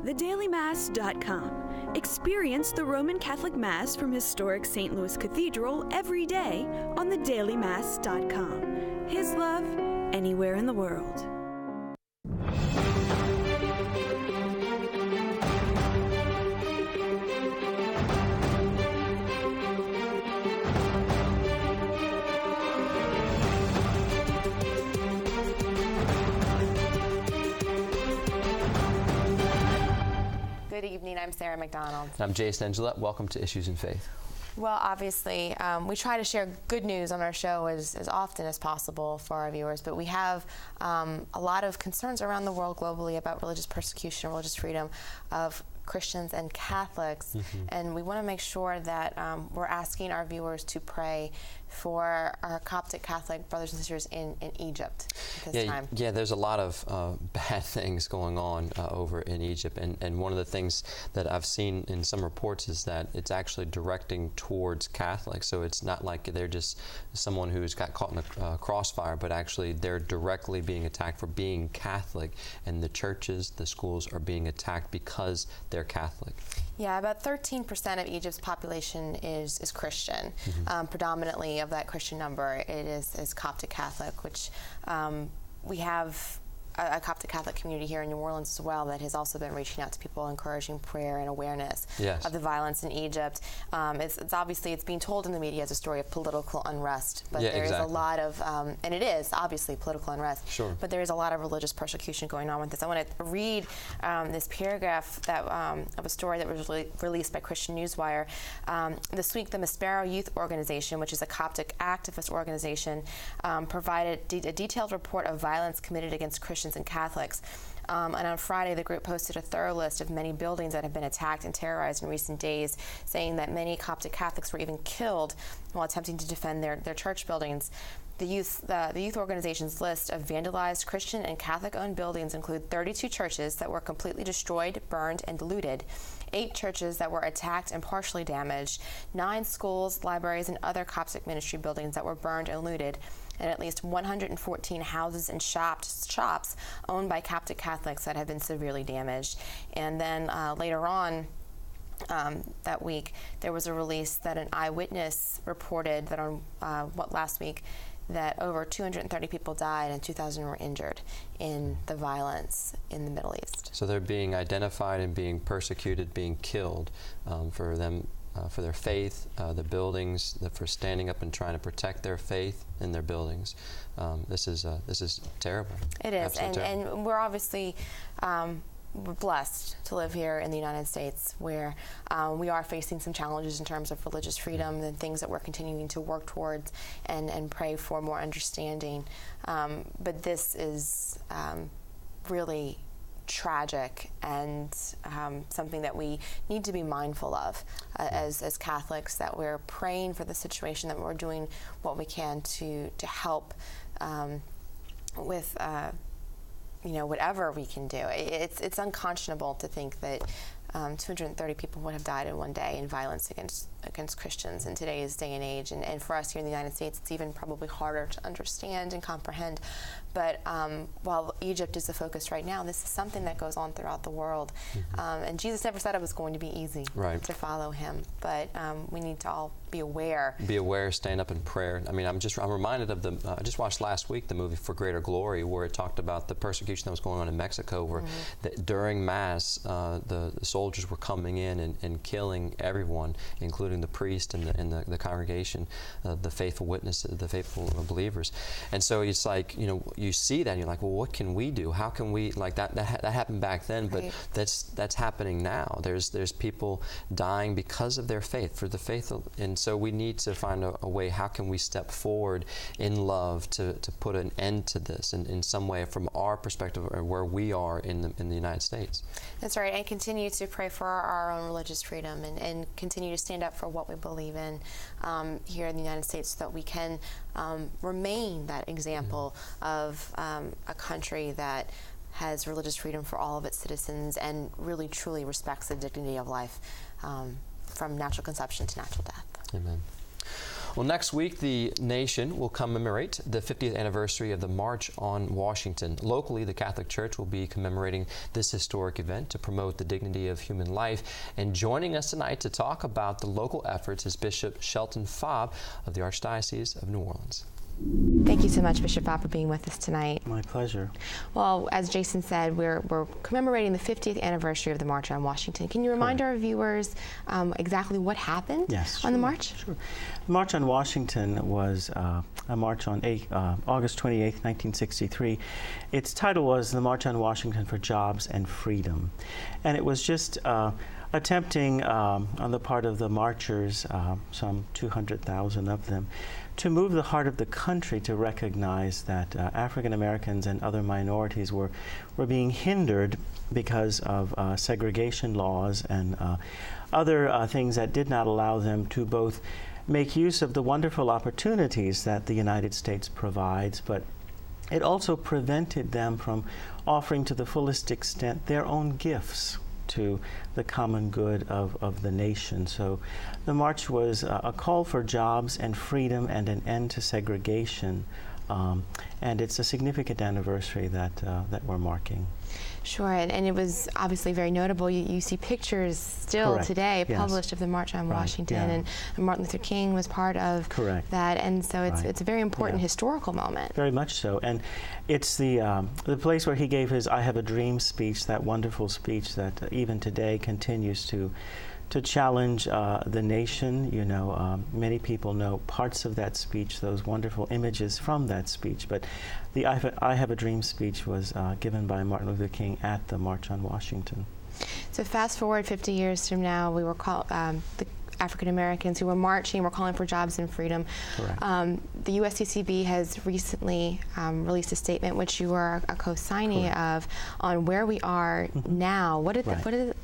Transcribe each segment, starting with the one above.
thedailymass.com. Experience the Roman Catholic Mass from historic St. Louis Cathedral every day on thedailymass.com. His love, anywhere in the world. Good evening, I'm Sarah McDonald. And I'm Jason Angelette. Welcome to Issues in Faith. Well, obviously, we try to share good news on our show as often as possible for our viewers, but we have a lot of concerns around the world globally about religious persecution and religious freedom of Christians and Catholics, and we want to make sure that we're asking our viewers to pray for our Coptic Catholic brothers and sisters in Egypt at this time. Yeah, there's a lot of bad things going on over in Egypt, and one of the things that I've seen in some reports is that it's actually directing towards Catholics, so it's not like they're just someone who's got caught in a crossfire, but actually they're directly being attacked for being Catholic, and the churches, the schools are being attacked because they're Catholic. Yeah, about 13% of Egypt's population is Christian. Predominantly of that Christian number, it is Coptic Catholic, which we have a Coptic Catholic community here in New Orleans as well that has also been reaching out to people, encouraging prayer and awareness of the violence in Egypt. It's obviously, it's being told in the media as a story of political unrest, but there is a lot of, and it is obviously political unrest, but there is a lot of religious persecution going on with this. I want to read this paragraph that of a story that was released by Christian Newswire. This week, the Maspero Youth Organization, which is a Coptic activist organization, provided a detailed report of violence committed against Christians and Catholics. And on Friday, the group posted a thorough list of many buildings that have been attacked and terrorized in recent days, saying that many Coptic Catholics were even killed while attempting to defend their church buildings. The youth organization's list of vandalized Christian and Catholic-owned buildings include 32 churches that were completely destroyed, burned, and looted, 8 churches that were attacked and partially damaged, 9 schools, libraries, and other Coptic ministry buildings that were burned and looted, and at least 114 houses and shops owned by Coptic Catholics that have been severely damaged. And then later on that week, there was a release that an eyewitness reported that on last week, that over 230 people died and 2,000 were injured in the violence in the Middle East. So they're being identified and being persecuted, being killed for them. For their faith, the buildings, for standing up and trying to protect their faith in their buildings. This is terrible. It is, and we're obviously we're blessed to live here in the United States, where we are facing some challenges in terms of religious freedom and things that we're continuing to work towards and pray for more understanding. But this is really tragic and something that we need to be mindful of as Catholics, that we're praying for the situation, that we're doing what we can to help with whatever we can do. It's unconscionable to think that 230 people would have died in one day in violence against Christians in today's day and age. And for us here in the United States, it's even probably harder to understand and comprehend. But while Egypt is the focus right now, this is something that goes on throughout the world. And Jesus never said it was going to be easy to follow him. But we need to all be aware. Be aware, stand up in prayer. I mean, I'm reminded of I just watched last week the movie For Greater Glory, where it talked about the persecution that was going on in Mexico, where during Mass, the soldiers were coming in and killing everyone, including the priest and the congregation, the faithful witnesses, the faithful believers. And so it's like, you see that and you're like, well, what can we do? How can we, like that happened back then, but that's happening now. There's people dying because of their faith, for the faith and so we need to find a way, how can we step forward in love to put an end to this in some way from our perspective, or where we are in the United States. That's right, and continue to pray for our own religious freedom and continue to stand up for what we believe in here in the United States, so that we can remain that example of a country that has religious freedom for all of its citizens and really truly respects the dignity of life from natural conception to natural death. Amen. Well, next week, the nation will commemorate the 50th anniversary of the March on Washington. Locally, the Catholic Church will be commemorating this historic event to promote the dignity of human life. And joining us tonight to talk about the local efforts is Bishop Shelton Fabre of the Archdiocese of New Orleans. Thank you so much, Bishop Fabre, for being with us tonight. My pleasure. Well, as Jason said, we're commemorating the 50th anniversary of the March on Washington. Can you remind our viewers exactly what happened on the march? Sure. The March on Washington was a march on August 28, 1963. Its title was the March on Washington for Jobs and Freedom. And it was just attempting on the part of the marchers, some 200,000 of them, to move the heart of the country to recognize that African Americans and other minorities were being hindered because of segregation laws and other things that did not allow them to both make use of the wonderful opportunities that the United States provides, but it also prevented them from offering to the fullest extent their own gifts to the common good of the nation. So the march was a call for jobs and freedom and an end to segregation. And it's a significant anniversary that we're marking. Sure, and it was obviously very notable. You see pictures still today published of the March on Washington, and Martin Luther King was part of that, and so it's a very important historical moment. Very much so, and it's the place where he gave his "I Have a Dream" speech, that wonderful speech that even today continues to challenge the nation. You know, many people know parts of that speech, those wonderful images from that speech, but the I Have a Dream speech was given by Martin Luther King at the March on Washington. So fast forward 50 years from now, we were called the African Americans who were marching, were calling for jobs and freedom. The USCCB has recently released a statement, which you are a co-signee of, on where we are now. What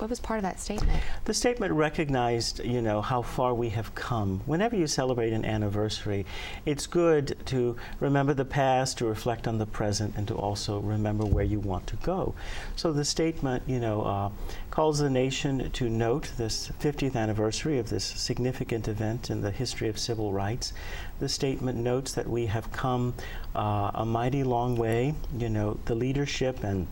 was part of that statement? The statement recognized, you know, how far we have come. Whenever you celebrate an anniversary, it's good to remember the past, to reflect on the present, and to also remember where you want to go. So the statement, you know, calls the nation to note this 50th anniversary of this significant event in the history of civil rights. The statement notes that we have come a mighty long way. You know, the leadership in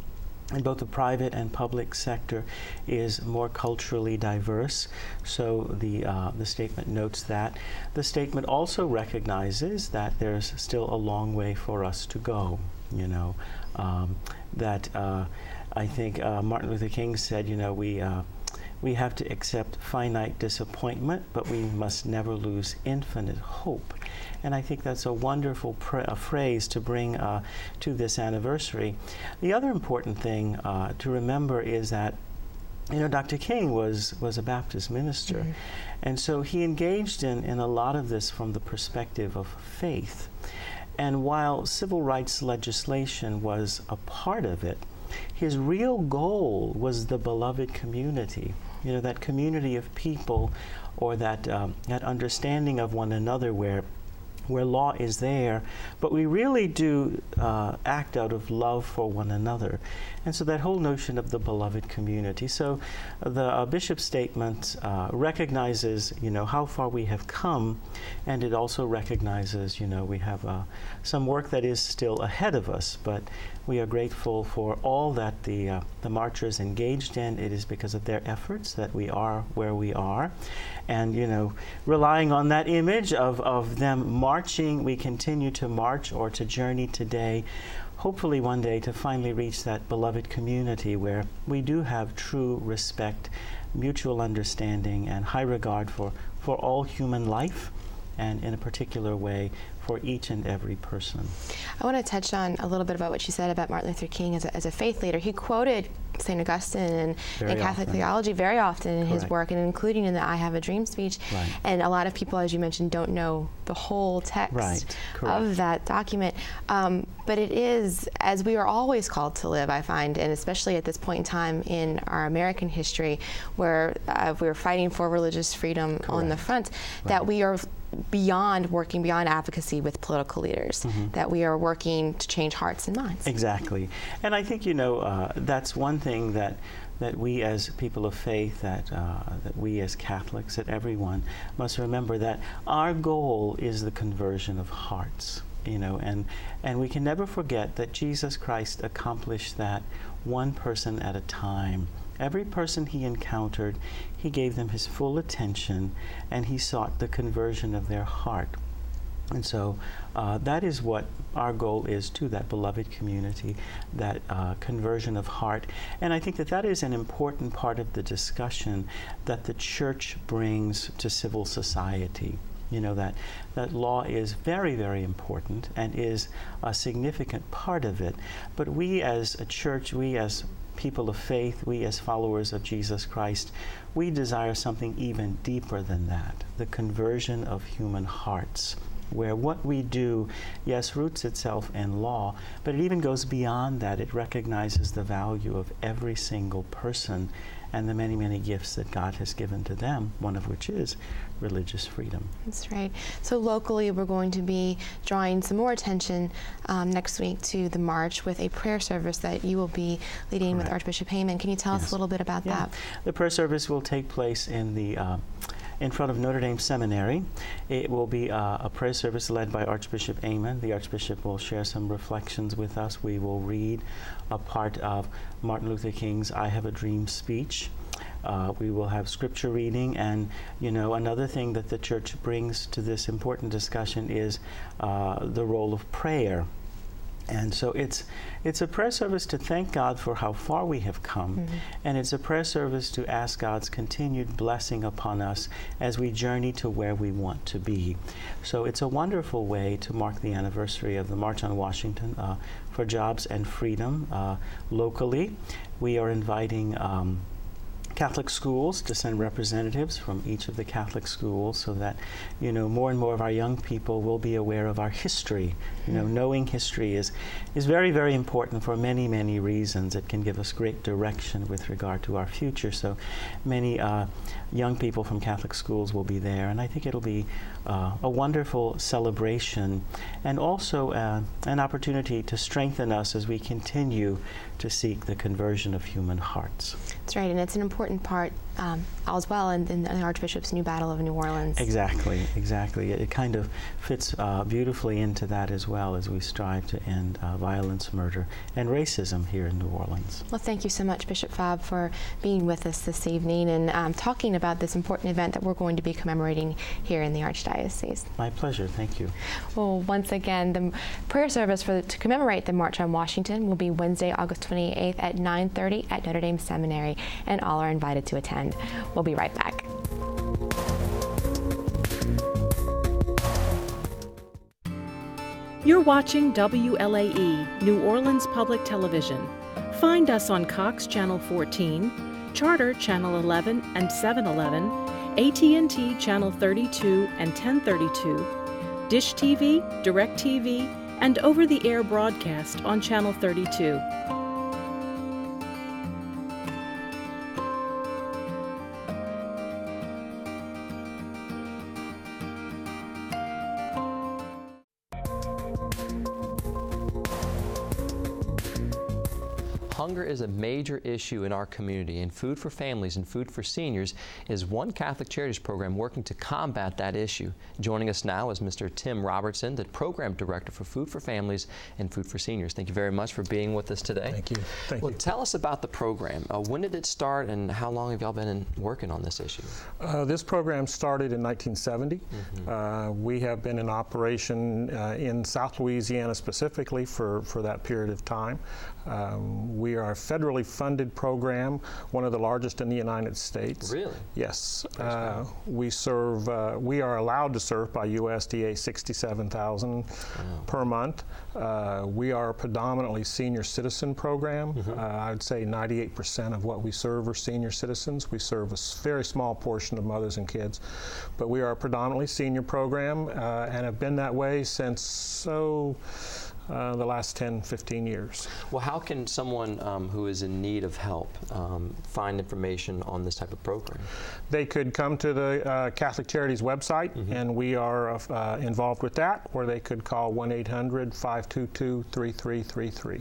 both the private and public sector is more culturally diverse. So the statement notes that. The statement also recognizes that there's still a long way for us to go. You know, I think Martin Luther King said, you know, we have to accept finite disappointment, but we must never lose infinite hope. And I think that's a wonderful phrase to bring to this anniversary. The other important thing to remember is that, you know, Dr. King was a Baptist minister, and so he engaged in a lot of this from the perspective of faith. And while civil rights legislation was a part of it, his real goal was the beloved community. You know, that community of people, or that understanding of one another where law is there, but we really do act out of love for one another. And so that whole notion of the beloved community. So the bishop's statement recognizes, you know, how far we have come, and it also recognizes, you know, we have some work that is still ahead of us, but we are grateful for all that the marchers engaged in. It is because of their efforts that we are where we are. And, you know, relying on that image of them marching, we continue to march or to journey today, hopefully one day to finally reach that beloved community where we do have true respect, mutual understanding, and high regard for all human life, and in a particular way for each and every person. I want to touch on a little bit about what you said about Martin Luther King as a faith leader. He quoted St. Augustine and Catholic theology very often in his work, and including in the I Have a Dream speech. And a lot of people, as you mentioned, don't know the whole text of that document. But it is, as we are always called to live, I find, and especially at this point in time in our American history, where we're fighting for religious freedom on the front, that we are working beyond advocacy with political leaders, that we are working to change hearts and minds. Exactly. And I think, that's one thing that we as people of faith, that we as Catholics, that everyone must remember, that our goal is the conversion of hearts, and we can never forget that Jesus Christ accomplished that one person at a time. Every person he encountered, he gave them his full attention, and he sought the conversion of their heart. And so that is what our goal is to that beloved community, that conversion of heart. And I think that is an important part of the discussion that the Church brings to civil society. That law is very, very important and is a significant part of it. But we as a church, we as people of faith, we as followers of Jesus Christ, we desire something even deeper than that, the conversion of human hearts, where what we do, yes, roots itself in law, but it even goes beyond that. It recognizes the value of every single person and the many, many gifts that God has given to them, one of which is religious freedom. That's right. So locally, we're going to be drawing some more attention next week to the March with a prayer service that you will be leading with Archbishop Heyman. Can you tell us a little bit about that? The prayer service will take place in front of Notre Dame Seminary. It will be a prayer service led by Archbishop Heyman. The Archbishop will share some reflections with us. We will read a part of Martin Luther King's I Have a Dream speech. We will have scripture reading, and another thing that the Church brings to this important discussion is the role of prayer. And so it's a prayer service to thank God for how far we have come, and it's a prayer service to ask God's continued blessing upon us as we journey to where we want to be. So it's a wonderful way to mark the anniversary of the March on Washington for Jobs and Freedom locally. We are inviting Catholic schools to send representatives from each of the Catholic schools, so that more and more of our young people will be aware of our history. Knowing history is very, very important for many, many reasons. It can give us great direction with regard to our future. So many young people from Catholic schools will be there, and I think it'll be a wonderful celebration, and also an opportunity to strengthen us as we continue to seek the conversion of human hearts. That's right, and it's an important part as well in the Archbishop's new Battle of New Orleans. Exactly. It kind of fits beautifully into that as well, as we strive to end violence, murder, and racism here in New Orleans. Well, thank you so much, Bishop Fabb, for being with us this evening and talking about this important event that we're going to be commemorating here in the Archdiocese. My pleasure. Thank you. Well, once again, the prayer service to commemorate the March on Washington will be Wednesday, August 28th at 9:30 at Notre Dame Seminary, and all are invited to attend. We'll be right back. You're watching WLAE, New Orleans Public Television. Find us on Cox Channel 14, Charter Channel 11 and 711, AT&T Channel 32 and 1032, Dish TV, DirecTV, and over-the-air broadcast on Channel 32. Hunger is a major issue in our community, and Food for Families and Food for Seniors is one Catholic Charities program working to combat that issue. Joining us now is Mr. Tim Robertson, the Program Director for Food for Families and Food for Seniors. Thank you very much for being with us today. Thank you. Thank you. Tell us about the program. When did it start, and how long have y'all been working on this issue? This program started in 1970. We have been in operation in South Louisiana specifically for that period of time. We are a federally funded program, one of the largest in the United States. Really? Yes. We are allowed to serve by USDA 67,000 per month. We are a predominantly senior citizen program. I would say 98% of what we serve are senior citizens. We serve a very small portion of mothers and kids, but we are a predominantly senior program and have been that way since the last 10, 15 years. Well, how can someone who is in need of help find information on this type of program? They could come to the Catholic Charities website, and we are involved with that, or they could call 1-800-522-3333.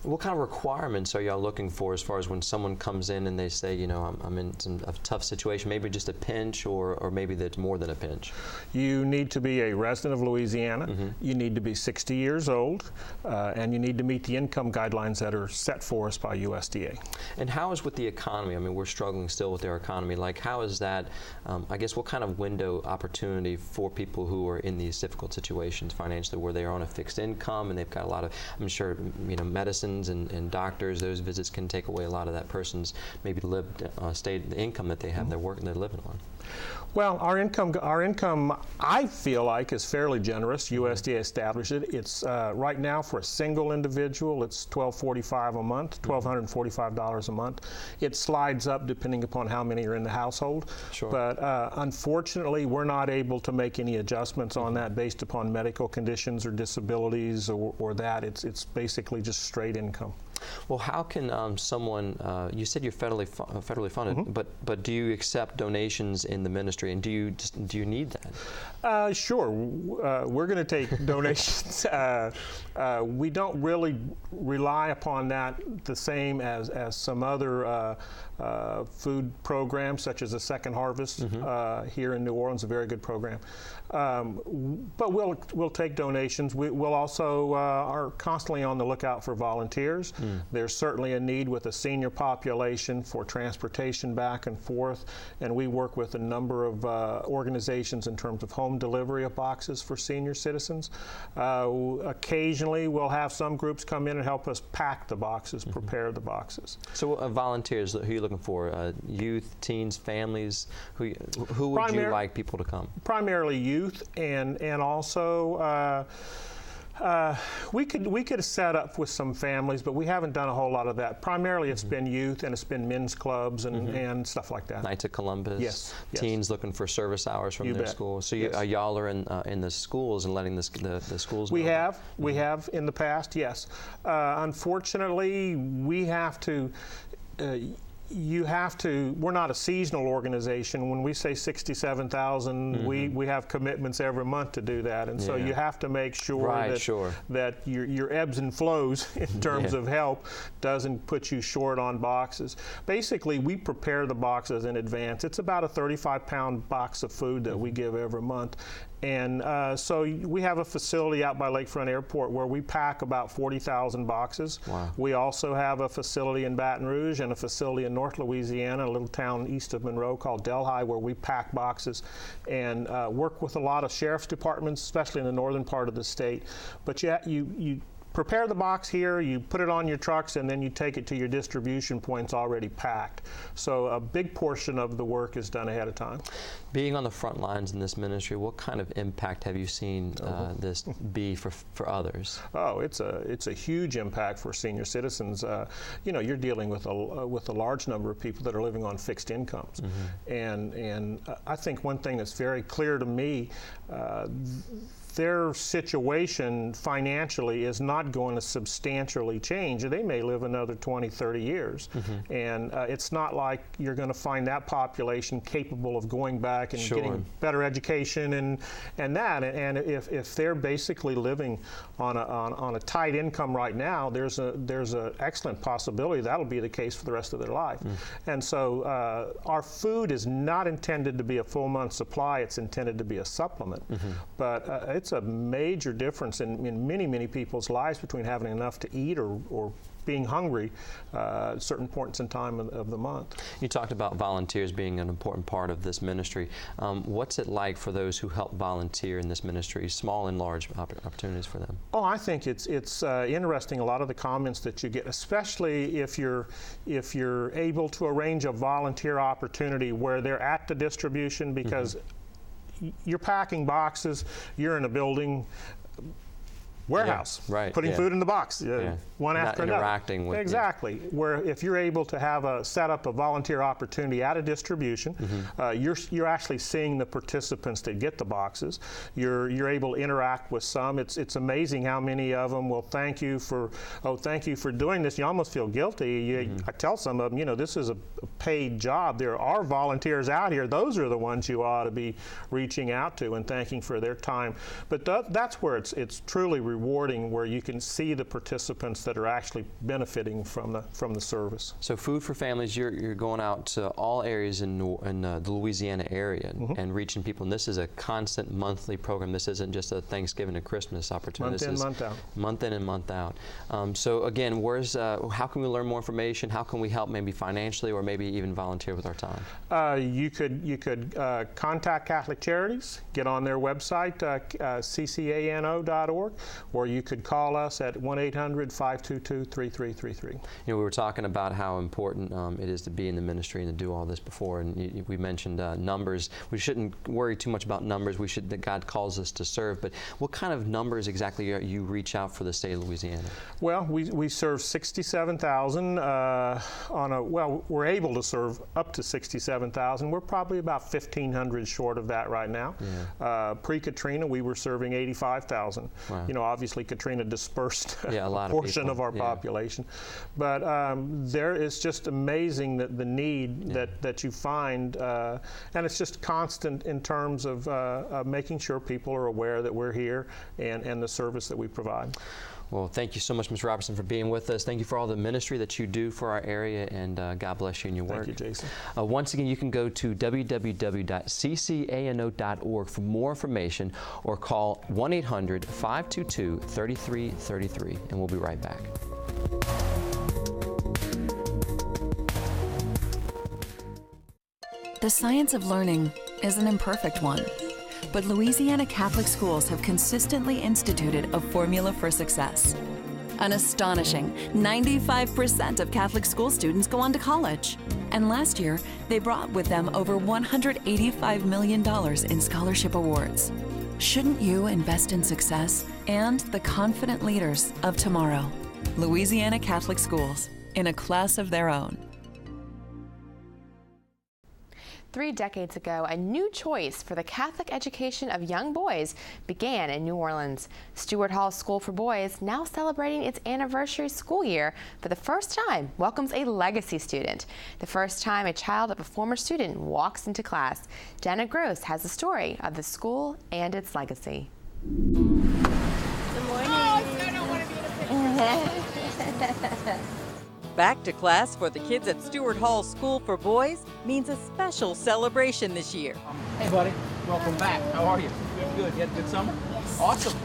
What kind of requirements are y'all looking for as far as when someone comes in and they say, you know, I'm in a tough situation, maybe just a pinch, or maybe that's more than a pinch? You need to be a resident of Louisiana, you need to be 60 years old, and you need to meet the income guidelines that are set for us by USDA. And how is with the economy? I mean, we're struggling still with our economy. Like, how is that, I guess, what kind of window opportunity for people who are in these difficult situations financially, where they are on a fixed income and they've got a lot of, I'm sure, you know, medicine and doctors, those visits can take away a lot of that person's maybe the income that they have, they're living on. Well, our income, I feel like, is fairly generous. USDA established it. It's right now for a single individual, it's $1,245 a month, $1,245 a month. It slides up depending upon how many are in the household. Sure. But unfortunately, we're not able to make any adjustments on that based upon medical conditions or disabilities or that. It's basically just straight income. Well, how can someone, you said you're federally funded, but do you accept donations in the ministry, and do you need that? Sure. We're going to take donations. We don't really rely upon that the same as some other food programs, such as a Second Harvest here in New Orleans, a very good program. But we'll take donations. We'll also are constantly on the lookout for volunteers. There's certainly a need with the senior population for transportation back and forth, and we work with a number of organizations in terms of home delivery of boxes for senior citizens. Occasionally we'll have some groups come in and help us pack the boxes, prepare the boxes. So volunteers, who are you looking for? Youth, teens, families? Who would you like people to come? Primarily youth, and also we could set up with some families, but we haven't done a whole lot of that. Primarily it's been youth, and it's been men's clubs and stuff like that. Knights of Columbus. Yes. Teens looking for service hours from their school. So y'all are in the schools and letting the schools know. We have in the past, yes. Unfortunately, we have to. We're not a seasonal organization. When we say 67,000, we have commitments every month to do that. And so you have to make sure that your ebbs and flows in terms of help doesn't put you short on boxes. Basically, we prepare the boxes in advance. It's about a 35-pound box of food that we give every month. And so we have a facility out by Lakefront Airport where we pack about 40,000 boxes. Wow. We also have a facility in Baton Rouge and a facility in North Louisiana, a little town east of Monroe called Delhi, where we pack boxes and work with a lot of sheriff's departments, especially in the northern part of the state. But you prepare the box here, you put it on your trucks, and then you take it to your distribution points already packed. So a big portion of the work is done ahead of time. Being on the front lines in this ministry, what kind of impact have you seen this be for others? Oh, it's a huge impact for senior citizens. You know, you're dealing with a large number of people that are living on fixed incomes, and I think one thing that's very clear to me. Their situation financially is not going to substantially change. They may live another 20, 30 years. And it's not like you're going to find that population capable of going back and getting better education and that. And if they're basically living on a tight income right now, there's an excellent possibility that'll be the case for the rest of their life. And so our food is not intended to be a full month supply. It's intended to be a supplement. But it's a major difference in many, many people's lives between having enough to eat or being hungry at certain points in time of the month. You talked about volunteers being an important part of this ministry. What's it like for those who help volunteer in this ministry, small and large opportunities for them? Oh, I think it's interesting, a lot of the comments that you get, especially if you're able to arrange a volunteer opportunity where they're at the distribution, because you're packing boxes, you're in a building. warehouse, right, putting food in the box, one Not after another. Interacting with exactly. Where if you're able to have set up a volunteer opportunity at a distribution, you're actually seeing the participants that get the boxes. You're able to interact with some. It's amazing how many of them will thank you for doing this. You almost feel guilty. I tell some of them, this is a paid job. There are volunteers out here. Those are the ones you ought to be reaching out to and thanking for their time. But that's where it's truly rewarding, where you can see the participants that are actually benefiting from the service. So Food for Families, you're going out to all areas in the Louisiana area and reaching people. And this is a constant monthly program. This isn't just a Thanksgiving and Christmas opportunity. Month in, month out. Month in and month out. So again, how can we learn more information? How can we help, maybe financially or maybe even volunteer with our time? You could contact Catholic Charities, get on their website, ccano.org, or you could call us at 1-800-522-3333. We were talking about how important it is to be in the ministry and to do all this before, and we mentioned numbers. We shouldn't worry too much about numbers. That God calls us to serve, but what kind of numbers exactly you reach out for the state of Louisiana? Well, we serve 67,000 we're able to serve up to 67,000. We're probably about 1,500 short of that right now. Pre-Katrina, we were serving 85,000. Wow. Obviously Katrina dispersed a lot portion of our population. But there is just amazing the need that you find, and it's just constant in terms of making sure people are aware that we're here and the service that we provide. Well, thank you so much, Mr. Robertson, for being with us. Thank you for all the ministry that you do for our area, and God bless you in your work. Thank you, Jason. Once again, you can go to www.ccano.org for more information, or call 1-800-522-3333, and we'll be right back. The science of learning is an imperfect one. But Louisiana Catholic schools have consistently instituted a formula for success. An astonishing 95% of Catholic school students go on to college. And last year, they brought with them over $185 million in scholarship awards. Shouldn't you invest in success and the confident leaders of tomorrow? Louisiana Catholic schools, in a class of their own. 3 decades ago, a new choice for the Catholic education of young boys began in New Orleans. Stuart Hall School for Boys, now celebrating its anniversary school year, for the first time welcomes a legacy student. The first time a child of a former student walks into class. Jenna Gross has the story of the school and its legacy. Good morning. Oh, I don't want to be in a picture. Back to class for the kids at Stuart Hall School for Boys means a special celebration this year. Hey, buddy. Welcome back. How are you? Good. You had a good summer? Yes. Awesome.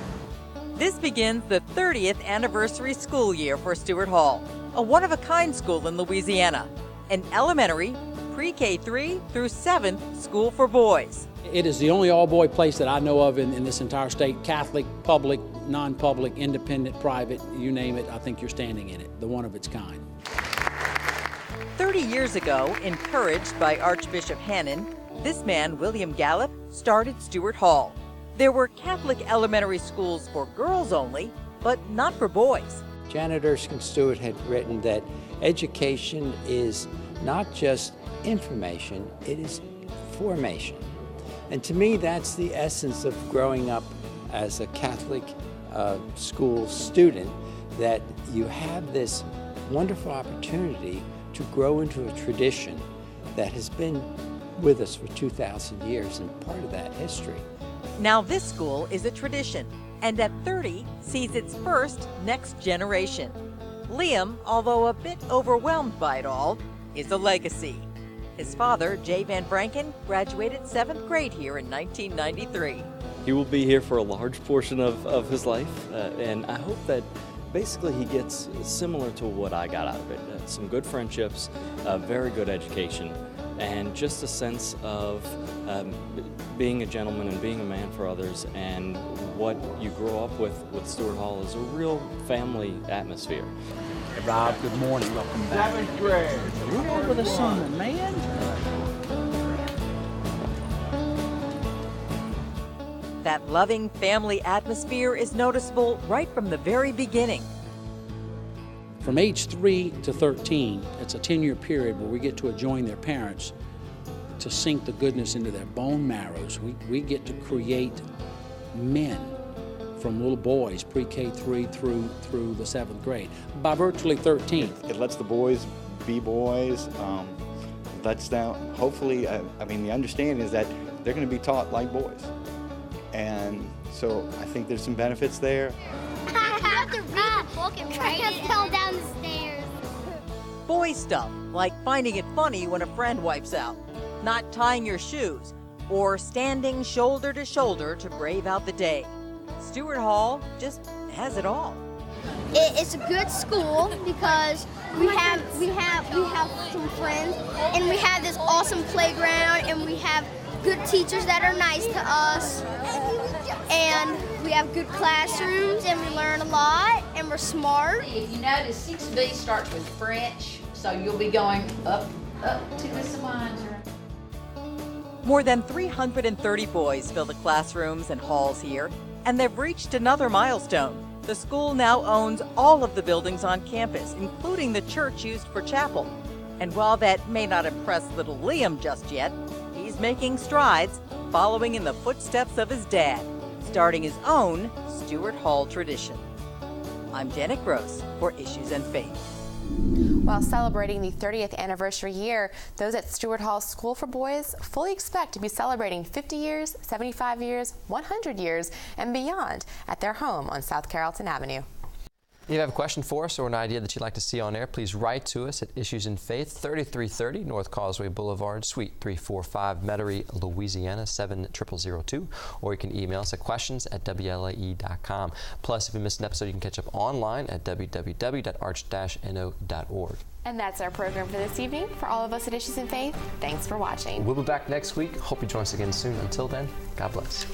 This begins the 30th anniversary school year for Stuart Hall, a one-of-a-kind school in Louisiana, an elementary, pre-K3 through 7th school for boys. It is the only all-boy place that I know of in this entire state, Catholic, public, non-public, independent, private, you name it, I think you're standing in it, the one of its kind. 30 years ago, encouraged by Archbishop Hannon, this man, William Gallup, started Stuart Hall. There were Catholic elementary schools for girls only, but not for boys. Janet Erskine Stewart had written that education is not just information, it is formation. And to me, that's the essence of growing up as a Catholic school student, that you have this wonderful opportunity to grow into a tradition that has been with us for 2,000 years and part of that history. Now this school is a tradition, and at 30 sees its first next generation. Liam, although a bit overwhelmed by it all, is a legacy. His father, Jay Van Branken, graduated 7th grade here in 1993. He will be here for a large portion of his life, and I hope that basically he gets similar to what I got out of it. Some good friendships, a very good education, and just a sense of being a gentleman and being a man for others, and what you grow up with Stuart Hall is a real family atmosphere. Hey Rob, good morning, welcome back. 7th grade. You're over the summer, man. That loving family atmosphere is noticeable right from the very beginning. From age 3 to 13, it's a 10-year period where we get to join their parents to sink the goodness into their bone marrows. We get to create men from little boys, pre-K 3 through the 7th grade, by virtually 13. It lets the boys be boys. Lets them, hopefully, I mean, the understanding is that they're going to be taught like boys. And so I think there's some benefits there. You have to read the book and write it. Fell down the stairs. Boy stuff, like finding it funny when a friend wipes out, not tying your shoes, or standing shoulder to shoulder to brave out the day. Stuart Hall just has it all. It's a good school because we have some friends, and we have this awesome playground, and we have good teachers that are nice to us, and we have good classrooms, and we learn a lot, and we're smart. If you notice, 6B starts with French, so you'll be going up to the Swines. More than 330 boys fill the classrooms and halls here, and they've reached another milestone. The school now owns all of the buildings on campus, including the church used for chapel. And while that may not impress little Liam just yet, he's making strides, following in the footsteps of his dad, starting his own Stuart Hall tradition. I'm Janet Gross for Issues and Faith. While celebrating the 30th anniversary year, those at Stuart Hall School for Boys fully expect to be celebrating 50 years, 75 years, 100 years, and beyond at their home on South Carrollton Avenue. If you have a question for us or an idea that you'd like to see on air, please write to us at Issues in Faith, 3330 North Causeway Boulevard, Suite 345, Metairie, Louisiana, 70002. Or you can email us at questions@wlae.com. Plus, if you missed an episode, you can catch up online at www.arch-no.org. And that's our program for this evening. For all of us at Issues in Faith, thanks for watching. We'll be back next week. Hope you join us again soon. Until then, God bless.